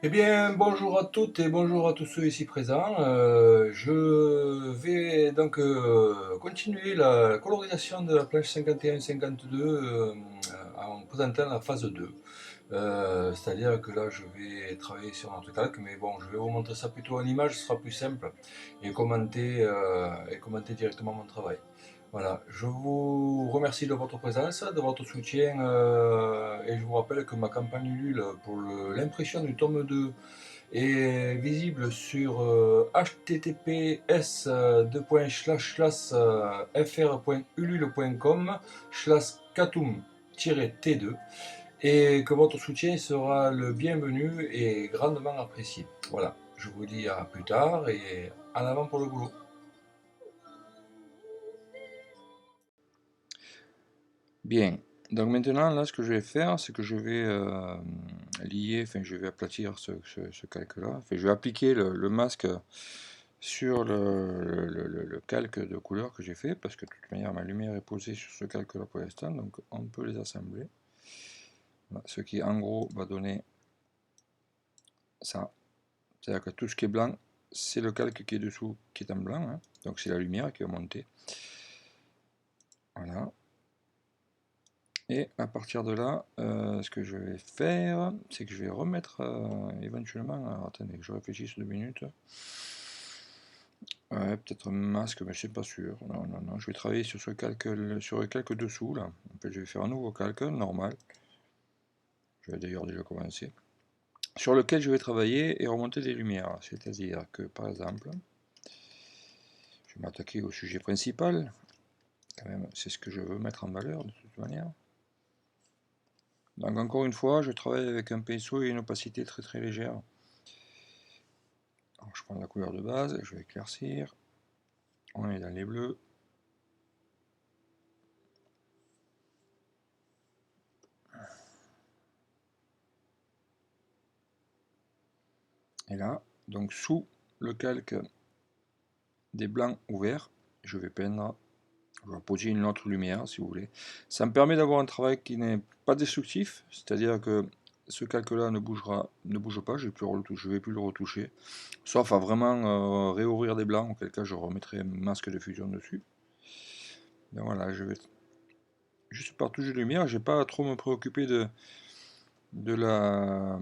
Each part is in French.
Eh bien, bonjour à toutes et bonjour à tous ceux ici présents. Je vais donc continuer la colorisation de la planche 51-52 en présentant la phase 2. C'est-à-dire que là, je vais travailler sur notre calque, mais bon, je vais vous montrer ça plutôt en image, ce sera plus simple, et commenter directement mon travail. Voilà, je vous remercie de votre présence, de votre soutien, et je vous rappelle que ma campagne Ulule pour l'impression du tome 2 est visible sur https://fr.ulule.com/katum-t2 et que votre soutien sera le bienvenu et grandement apprécié. Voilà, je vous dis à plus tard et en avant pour le boulot. Bien, donc maintenant là ce que je vais faire c'est que je vais lier, enfin je vais aplatir ce calque là, enfin je vais appliquer le masque sur le calque de couleur que j'ai fait parce que de toute manière ma lumière est posée sur ce calque là pour l'instant, donc on peut les assembler. Voilà, ce qui en gros va donner ça, c'est à dire que tout ce qui est blanc c'est le calque qui est dessous qui est en blanc, hein. Donc c'est la lumière qui va monter, voilà. Et à partir de là, ce que je vais faire, c'est que je vais remettre éventuellement. Alors attendez, que je réfléchisse 2 minutes. Ouais, peut-être un masque, mais je suis pas sûr. Non, non, non, je vais travailler sur le calque dessous là. En fait, je vais faire un nouveau calque normal. Je vais d'ailleurs déjà commencer. Sur lequel je vais travailler et remonter des lumières. C'est-à-dire que par exemple, je vais m'attaquer au sujet principal. Quand même, c'est ce que je veux mettre en valeur de toute manière. Donc encore une fois, je travaille avec un pinceau et une opacité très très légère. Alors je prends la couleur de base, je vais éclaircir. On est dans les bleus. Et là, donc sous le calque des blancs ouverts, je vais peindre, je vais poser une autre lumière si vous voulez. Ça me permet d'avoir un travail qui n'est pas destructif, c'est-à-dire que ce calque-là ne bouge pas, je ne vais plus le retoucher, sauf à vraiment réouvrir des blancs, auquel cas je remettrai un masque de fusion dessus. Donc voilà, je vais juste partager de lumière, je n'ai pas à trop me préoccuper de la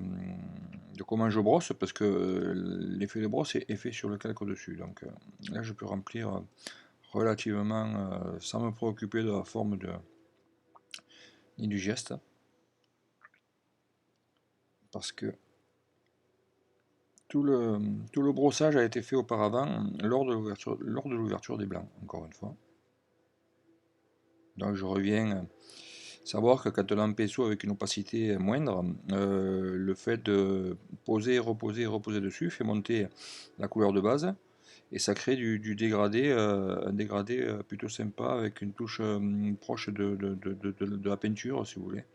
de comment je brosse parce que l'effet de brosse est fait sur le calque au-dessus, donc là je peux remplir relativement sans me préoccuper de la forme ni du geste parce que tout le brossage a été fait auparavant lors de l'ouverture des blancs, encore une fois. Donc je reviens savoir que quand on a un pinceau avec une opacité moindre, le fait de poser, reposer, reposer dessus fait monter la couleur de base et ça crée du dégradé, un dégradé plutôt sympa avec une touche proche de la peinture si vous voulez,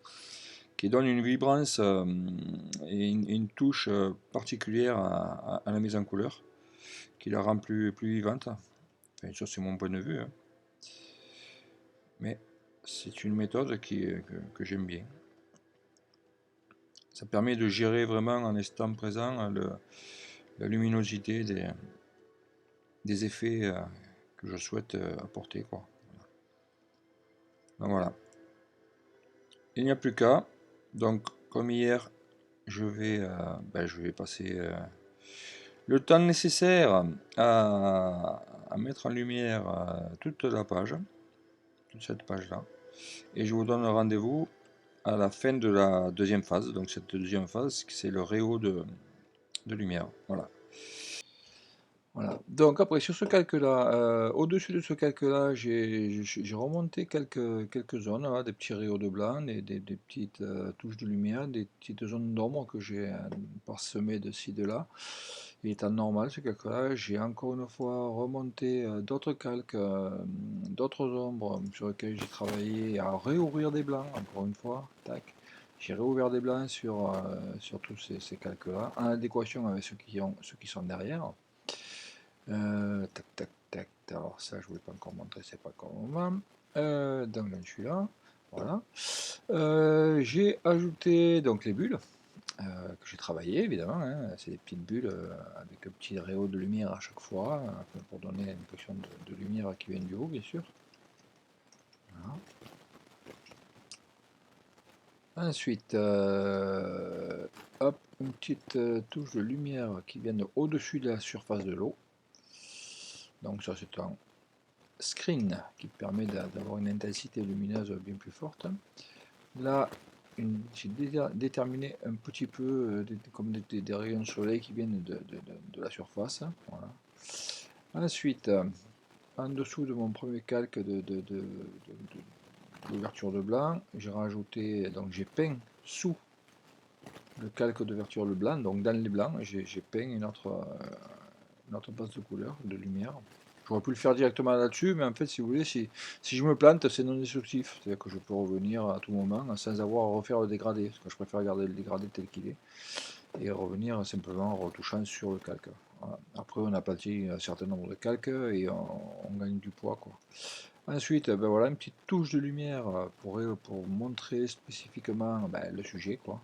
qui donne une vibrance et une touche particulière à la mise en couleur, qui la rend plus vivante. Enfin, ça c'est mon point de vue, hein. Mais c'est une méthode que j'aime bien. Ça permet de gérer vraiment en instant présent la luminosité des effets que je souhaite apporter, quoi. Donc voilà. Il n'y a plus qu'à. Donc comme hier, je vais passer le temps nécessaire à mettre en lumière toute la page, toute cette page-là. Et je vous donne rendez-vous à la fin de la deuxième phase. Donc cette deuxième phase, c'est le réhaut de lumière. Voilà. Voilà. Donc après, sur ce calque-là, au-dessus de ce calque-là, j'ai remonté quelques zones, là, des petits rayons de blanc, des petites touches de lumière, des petites zones d'ombre que j'ai parsemées de ci, de là. Il est en normal ce calque-là. J'ai encore une fois remonté d'autres calques, d'autres ombres sur lesquelles j'ai travaillé à réouvrir des blancs, encore une fois. Tac. J'ai réouvert des blancs sur tous ces calques-là, en adéquation avec ceux qui sont derrière. Tac, tac, tac. Alors ça, je ne voulais pas encore montrer, c'est pas encore le moment. Donc là, je suis là. Voilà. J'ai ajouté donc les bulles. que j'ai travaillé évidemment, hein. C'est des petites bulles avec un petit rayon de lumière à chaque fois, pour donner l'impression de lumière qui vient du haut, bien sûr. Voilà. Ensuite, hop, une petite touche de lumière qui vient au-dessus de la surface de l'eau. Donc ça c'est un screen qui permet d'avoir une intensité lumineuse bien plus forte. Là, j'ai déterminé un petit peu comme des rayons de soleil qui viennent de la surface. Voilà. Ensuite, en dessous de mon premier calque d'ouverture de blanc, j'ai rajouté, donc j'ai peint sous le calque d'ouverture de blanc, donc dans les blancs, j'ai peint une autre base de couleur, de lumière. J'aurais pu le faire directement là-dessus, mais en fait, si vous voulez, si je me plante, c'est non destructif. C'est-à-dire que je peux revenir à tout moment sans avoir à refaire le dégradé. Parce que je préfère garder le dégradé tel qu'il est et revenir simplement en retouchant sur le calque. Voilà. Après, on aplatit un certain nombre de calques et on gagne du poids, quoi. Ensuite, ben voilà, une petite touche de lumière pour montrer spécifiquement le sujet, quoi.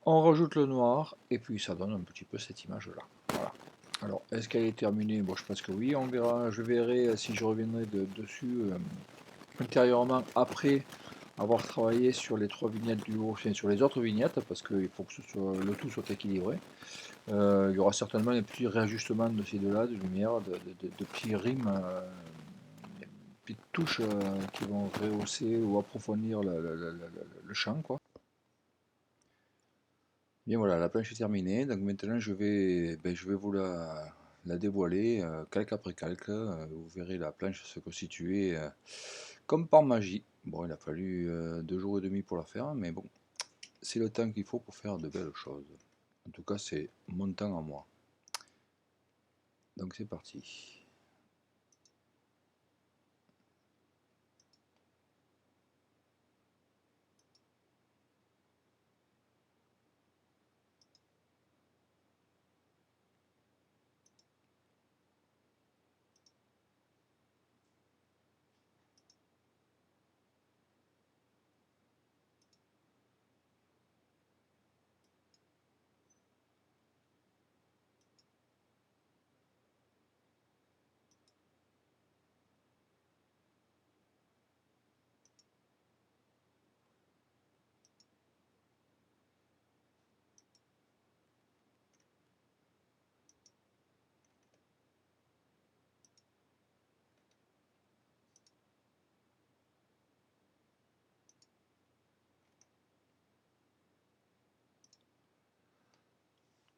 On rajoute le noir et puis ça donne un petit peu cette image-là. Voilà. Alors, est-ce qu'elle est terminée? Bon, je pense que oui, on verra. Je verrai si je reviendrai dessus ultérieurement après avoir travaillé sur les 3 vignettes du haut, enfin, sur les autres vignettes, parce qu'il faut que le tout soit équilibré. Il y aura certainement des petits réajustements de ces deux-là, de lumière, de petits rimes, des petites touches qui vont rehausser ou approfondir le champ, quoi. Bien voilà, la planche est terminée, donc maintenant je vais vous la dévoiler calque après calque. Vous verrez la planche se constituer comme par magie. Bon, il a fallu 2 jours et demi pour la faire, mais bon, c'est le temps qu'il faut pour faire de belles choses. En tout cas, c'est mon temps à moi. Donc c'est parti.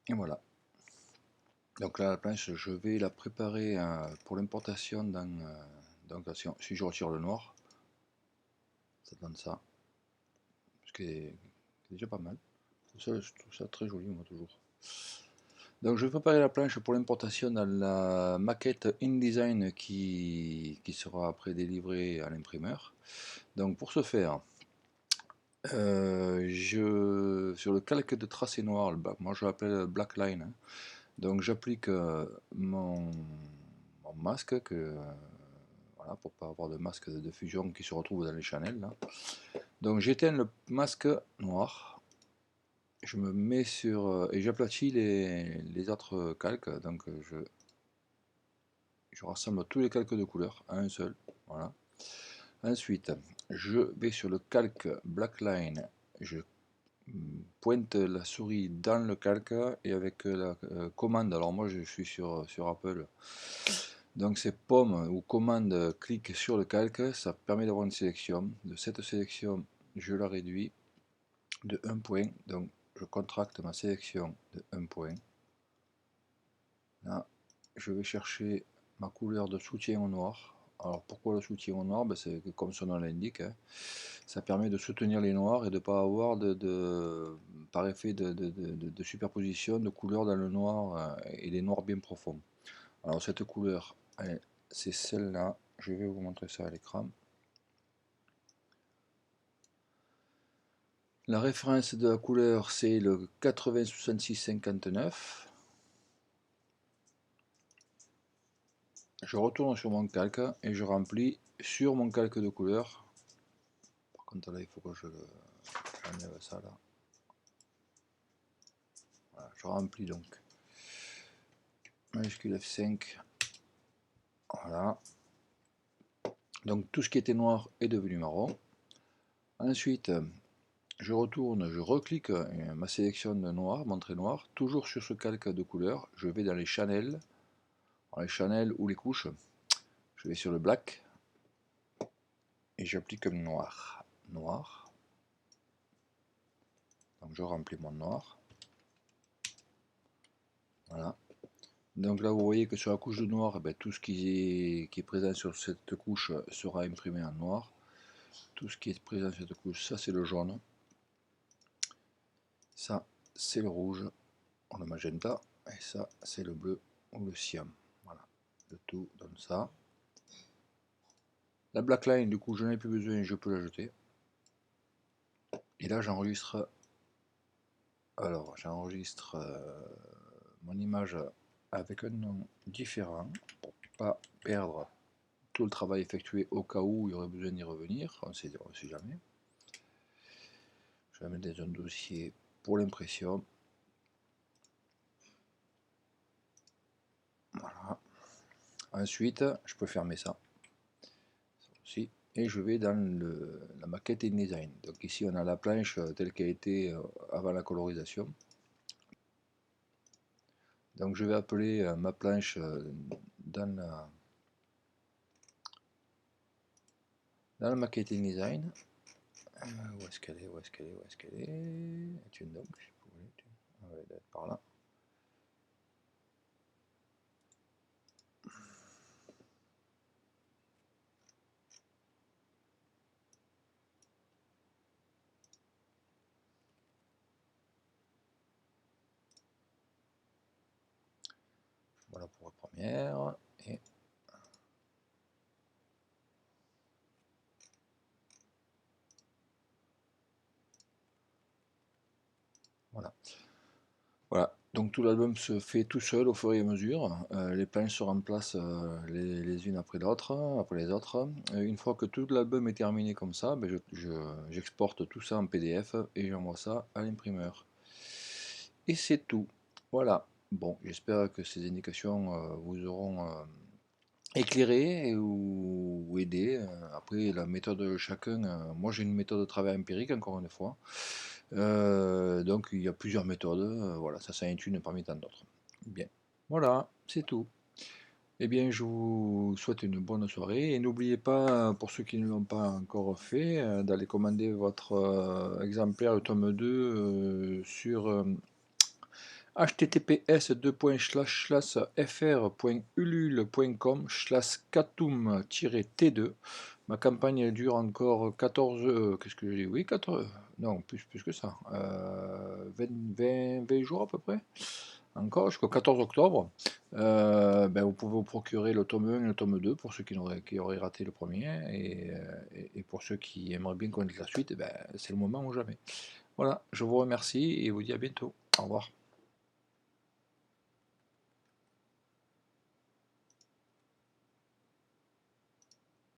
Et voilà. Donc là, la planche, je vais la préparer pour l'importation donc si je retire le noir, ça donne ça. Ce qui est déjà pas mal. Je trouve ça très joli, moi, toujours. Donc je vais préparer la planche pour l'importation dans la maquette InDesign qui sera après délivrée à l'imprimeur. Donc pour ce faire, sur le calque de tracé noir, moi je l'appelle Black Line, hein. Donc j'applique mon masque, voilà, pour pas avoir de masque de fusion qui se retrouve dans les channels, là. Donc j'éteins le masque noir. Je me mets sur et j'aplatis les autres calques, donc je rassemble tous les calques de couleur à un seul, voilà. Ensuite, je vais sur le calque Blackline, je pointe la souris dans le calque et avec la commande, alors moi je suis sur Apple, donc c'est pomme ou commande clic sur le calque, ça permet d'avoir une sélection. De cette sélection, je la réduis de 1 point, donc je contracte ma sélection de 1 point. Là, je vais chercher ma couleur de soutien au noir. Alors pourquoi le soutien au noir? C'est comme son nom l'indique, hein. Ça permet de soutenir les noirs et de ne pas avoir par effet de superposition de couleurs dans le noir et des noirs bien profonds. Alors cette couleur, c'est celle-là. Je vais vous montrer ça à l'écran. La référence de la couleur, c'est le 806659. Je retourne sur mon calque et je remplis sur mon calque de couleur. Par contre là il faut que je enlève ça là. Voilà, je remplis donc majuscule F5. Voilà. Donc tout ce qui était noir est devenu marron. Ensuite, je retourne, je reclique ma sélection de noir, montré noir, toujours sur ce calque de couleur. Je vais dans les channels ou les couches. Je vais sur le black et j'applique un noir. Noir. Donc je remplis mon noir. Voilà. Donc là vous voyez que sur la couche de noir, tout ce qui est présent sur cette couche sera imprimé en noir. Tout ce qui est présent sur cette couche, ça c'est le jaune. Ça c'est le rouge, ou le magenta. Et ça c'est le bleu ou le cyan. Voilà. Le tout donne ça. La black line, du coup je n'en ai plus besoin, je peux la jeter. Et là j'enregistre. Alors j'enregistre mon image avec un nom différent pour pas perdre tout le travail effectué au cas où il y aurait besoin d'y revenir, on sait jamais. Je vais la mettre dans un dossier pour l'impression. Voilà. Ensuite, je peux fermer ça aussi. Et je vais dans la maquette InDesign. Donc ici on a la planche telle qu'elle était avant la colorisation. Donc je vais appeler ma planche dans la maquette InDesign. Où est-ce qu'elle est? Où est-ce qu'elle est? Où est-ce qu'elle est? Tiens donc, on va être par là. Voilà pour la première. Et voilà. Voilà. Donc tout l'album se fait tout seul au fur et à mesure. Les planches se remplacent les unes après l'autre, après les autres. Une fois que tout l'album est terminé comme ça, j'exporte tout ça en PDF et j'envoie ça à l'imprimeur. Et c'est tout. Voilà. Bon, j'espère que ces indications vous auront éclairé ou aidé. Après, la méthode de chacun, moi j'ai une méthode de travail empirique, encore une fois. Donc il y a plusieurs méthodes, voilà, ça c'en est une parmi tant d'autres. Bien, voilà, c'est tout. Eh bien, je vous souhaite une bonne soirée et n'oubliez pas, pour ceux qui ne l'ont pas encore fait, d'aller commander votre exemplaire, le tome 2, sur https://fr.ulule.com/katum-t2. Ma campagne elle dure encore 14, qu'est-ce que je dis? Oui, 14, non, plus que ça, 20 jours à peu près, encore jusqu'au 14 octobre. Vous pouvez vous procurer le tome 1 et le tome 2 pour ceux qui auraient raté le premier, et pour ceux qui aimeraient bien connaître la suite, c'est le moment ou jamais. Voilà, je vous remercie et vous dis à bientôt. Au revoir.